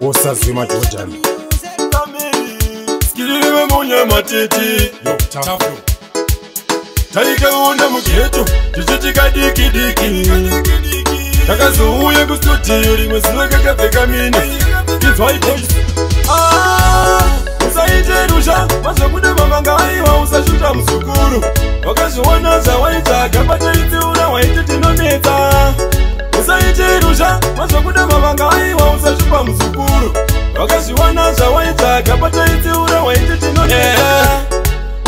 Osazima Jordan Skiliwe munya matiti Tafu Taika unda mugeto Tuchitika diki diki Takazouye kustuti yuri Mwesinoka kapeka mini Kids white boys Usaite rusha Masha kude mamanga waiwa Usashuta msukuru Wakashuwana zawaita Kapata iti ura waiti tinoneta Usaite rusha Masha kude mamanga waiwa Usashupa msukuru Wakashuwana zawaita Kapata iti ura waiti tinoneta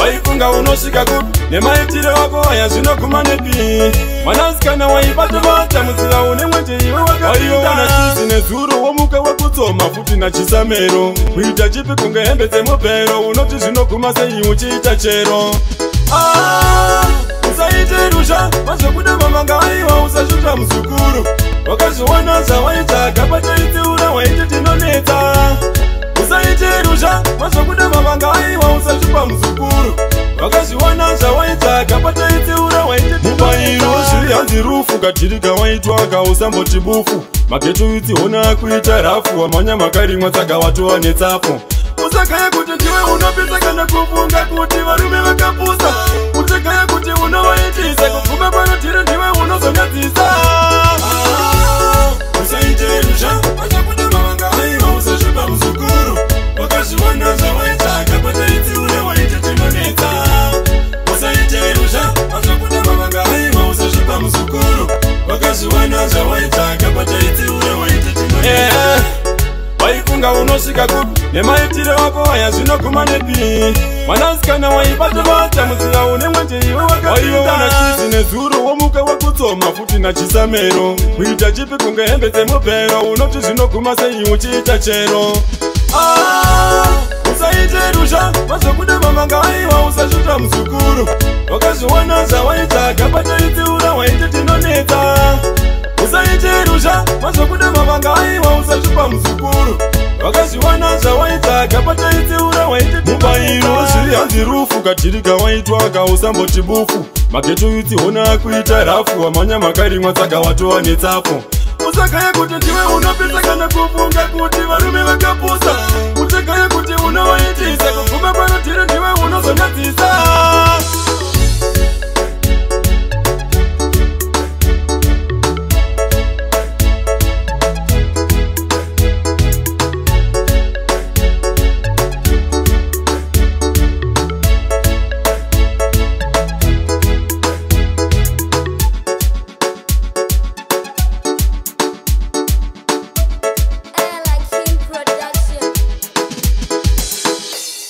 Waifunga unoshika kupi Nemaitire wako waya zino kumanepi Manasikana waibata bata Muzila une mwete iwe wakapita Waiona kisi nezuru Womuka wakutoma futi na chisamero Kuita chipi kunge hembete mopero Unoti zino kumase iuchita chero Usaite rusha Masha kude mamanga waiwa Usashuta msukuru Wakashuwana zawaita Kapata iti ura waiti tinoneta Usaite rusha Masha kude mamanga waiwa Usashupa msukuru Wakashuwana zawaita Kapata iti ura waiti Mubairo shiri hanzi rufu Katirika waitwa kausambo tibufu Maketu iti hona kuita rafu Wamanya makari mwataka watu wanetafu Usakaya kuti tiwe unopisa kana kufunga kuti varume vakapusa Usakaya kuti unowaitisa kufunga pano tiri ndiwe unozonyadzisa Usaite rusha Masha kude mamanga waiwa Usashupa msukuru Wakashuwana zawaita Kapata iti ura waiti tinoneta Usaite rusha Masha kude mamanga waiwa Usashupa msukuru Wakashuwana zawaita Kapata iti ura waiti tinoneta Waifunga unoshika kupi Nemaitire wako waya zino kumanepi Manasikana waibata bata Muzila une mwete iwe wakapita Waiona kisi nezuru Womuka wakutoma futi na chisamero Kuita chipi kunge hembete mopero Unoti zino kumase iuchita chero Usaite rusha Masha kude mamanga waiwa Usashuta msukuru Wakashuwana zawaita Kapata iti ura waiti tinoneta Usaite rusha Masha kude mamanga waiwa Usashupa msukuru Wakashuwana zawaita Kapata iti ura waiti Mubairo shiri hanzi rufu Katirika waitwa kausambo tibufu Maketu iti hona kuita rafu Wamanya makari mwataka watu wanetafu Usakaya kuti tiwe unopisa kana